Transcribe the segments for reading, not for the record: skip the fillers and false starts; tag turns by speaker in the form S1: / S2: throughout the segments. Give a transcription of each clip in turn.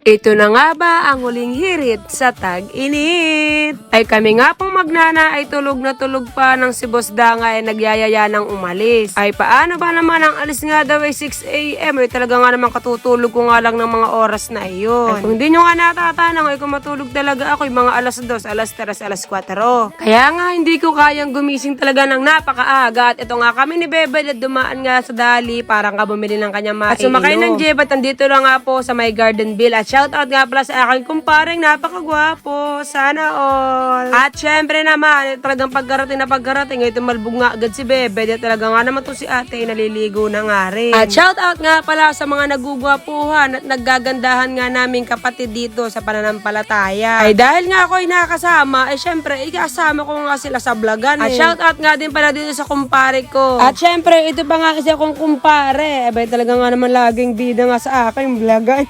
S1: Ito na nga ba ang huling hirit sa tag-init? Ay kami nga pong magnana ay tulog na tulog pa nang si Boss Danga ay nagyayaya ng umalis. Ay paano ba naman ang alis nga daw ay 6 AM? Ay talaga nga naman katutulog ko nga lang ng mga oras na iyon. Ay kung di nyo nga natatanong ay kung matulog talaga ako yung mga alas 2, alas 3, alas 4. Kaya nga hindi ko kayang gumising talaga ng napakaaga at ito nga kami ni Bebe at dumaan nga sa dali parang ka bumili ng kanyang maiinom. At sumakay ng jeep at andito lang nga po sa may Gardenville at shoutout nga pala sa aking kumpareng napakagwapo. Sana all. At syempre naman, talagang pagkarating ito malbog nga agad si Bebe. Di talaga nga naman to si ate naliligo na nga rin. At shoutout nga pala sa mga nagugwapuhan at naggagandahan nga naming kapatid dito sa pananampalataya. Ay dahil nga ako'y nakasama, ay syempre ikasama ko nga sila sa vlogan. At shoutout nga din pala dito sa kumpare ko. At syempre, ito pa nga kasi akong kumpare. Abay talaga nga naman laging bida nga sa aking vlogan.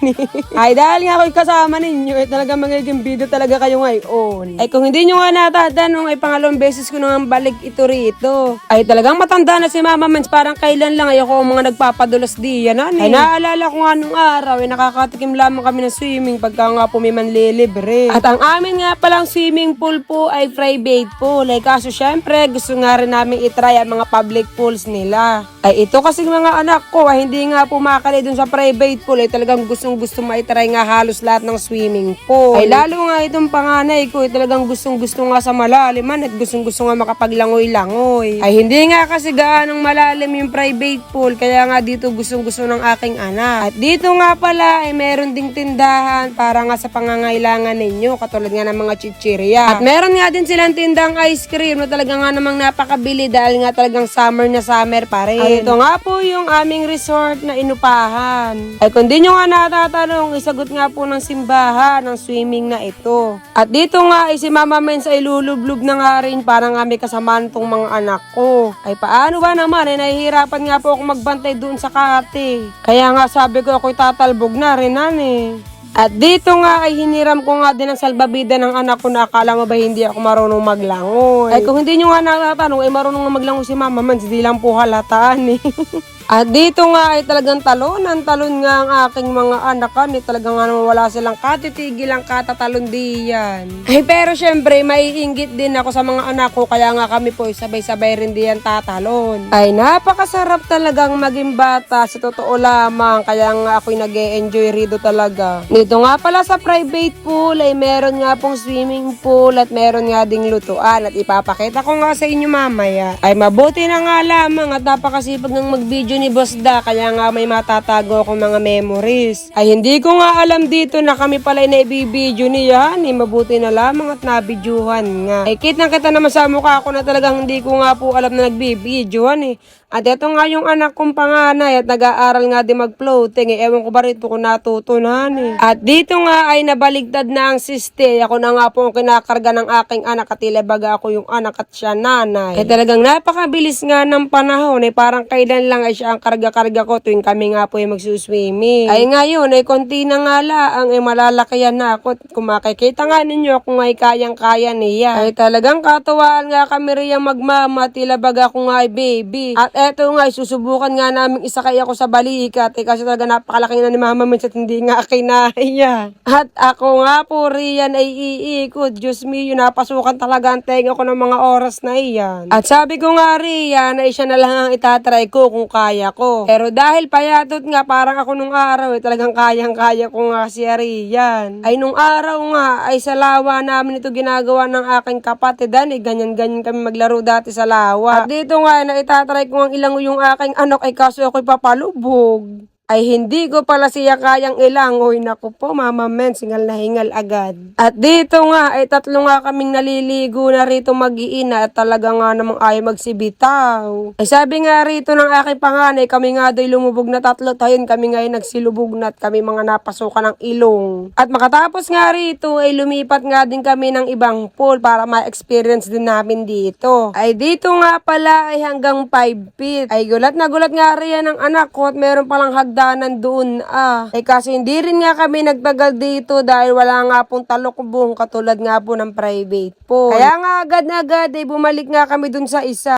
S1: Ay dahil nga ako'y kasama ninyo, ay talaga magiging bida talaga kayo ngayon. Ay kung hindi nyo nga natatanong, ay pangalawang beses ko nang balik ito rito. Ay talagang matanda na si Mama Mens, parang kailan lang ay ako ang mga nagpapadulas diyan. Ay naalala ko nga nung araw, ay nakakatikim lamang kami ng swimming pagka nga po may manlilibre. At ang amin nga palang swimming pool po ay private pool. Ay kaso syempre, gusto nga rin namin itry ang mga public pools nila. Ay ito kasing mga anak ko, ay hindi nga po makakali dun sa private pool, ay talagang gustong-gusto maitry nga halos lahat ng swimming pool. Ay lalo nga itong panganay ko, ay talagang gustong-gusto nga sa malaliman at gustong-gusto nga makapaglangoy-langoy. Ay hindi nga kasi gaanong malalim yung private pool, kaya nga dito gustong-gusto ng aking anak. At dito nga pala ay meron ding tindahan para nga sa pangangailangan ninyo, katulad nga ng mga chichirya. At meron nga din silang tindang ice cream na talaga nga namang napakabili dahil nga talagang summer na summer pa rin. At ito nga po yung aming resort na inupahan. Ay kung di nyo nga natatanong, isagot nga po ng simbahan ng swimming na ito. At dito nga ay si Mama Mens ay lulublog na nga rin para nga may kasamaan tong mga anak ko. Ay paano ba naman ay nahihirapan nga po ako magbantay doon sa kate. Kaya nga sabi ko ako'y tatalbog na rin At dito nga ay hiniram ko nga din ang salbabida ng anak ko na akala mo ba hindi ako marunong maglangoy. Ay kung hindi nyo nga natatanong ay marunong nga maglangoy si Mama Mens, di lang po halataan At dito nga ay talagang talon nga ang aking mga anak talagang nga naman wala silang katitigil ang katatalon diyan. Ay pero syempre maiinggit din ako sa mga anak ko kaya nga kami po sabay-sabay rin diyan tatalon. Ay napakasarap talagang maging bata sa totoo lamang kaya nga ako'y nag-e-enjoy rito talaga. Dito nga pala sa private pool ay meron nga pong swimming pool at meron nga ding lutuan at ipapakita ko nga sa inyo mamaya. Ay mabuti na nga lamang at napakasipag ng mag-video ni Boss Da kaya nga may matatago akong mga memories. Ay hindi ko nga alam dito na kami pala naibibideo niya mabuti na lamang at nabidyuhan nga. Ay kitang-kita naman sa mukha ko na talagang hindi ko nga po alam na nagbibidyohan At ito nga yung anak kong panganay at nag-aaral nga din mag-floating ewan ko ba rito kung natutunan At dito nga ay nabaligtad na ang siste. Ako na nga po ang kinakarga ng aking anak at tila baga ako yung anak at siya nanay. Ay talagang napakabilis nga ng panahon parang kailan lang ay siya ang karga-karga ko tuwing kami nga po ay magsuswimming. Ay ngayon ay konti na nga lang ay malalakayan na ako. Kung makikita nga ninyo kung ay kayang-kaya niya. Ay talagang katuwaan nga kami riyang magmama tila baga ako nga ay baby. At eto nga, susubukan nga namin isakay ako sa balikat kasi talaga napakalaki na ni Mama Mens at hindi nga kinaya. At ako nga po riyan ay iikot. Diyos me, napasukan talaga ang tenga ko ng mga oras na iyan. At sabi ko nga riyan ay siya na lang ang itatry ko kung kaya ko. Pero dahil payatot nga parang ako nung araw talagang kayang-kaya ko nga si riyan. Ay nung araw nga ay sa lawa namin ito ginagawa ng aking kapatid ganyan-ganyan kami maglaro dati sa lawa. At dito nga na itatry ko ilang yung aking anak ay kaso ako'y papalubog. Ay hindi ko pala siya kayang ilangoy. Naku po, Mama Mens, hingal na hingal agad. At dito nga, ay tatlo nga kaming naliligo na rito mag-iina at talaga nga namang ayaw magsibitaw. Ay sabi nga rito ng aking panganay, kami nga do'y lumubog na tatlo tayon, kami nga ay nagsilubog na at kami mga napasukan ng ilong. At makatapos nga rito, ay lumipat nga din kami ng ibang pool para ma-experience din namin dito. Ay dito nga pala ay hanggang 5 feet. Ay gulat nga riyan ng anak ko at meron palang hagdanan doon kasi hindi rin nga kami nagtagal dito dahil wala nga pong talukbong katulad nga po ng private pool. Kaya nga agad-agad bumalik nga kami doon sa isa.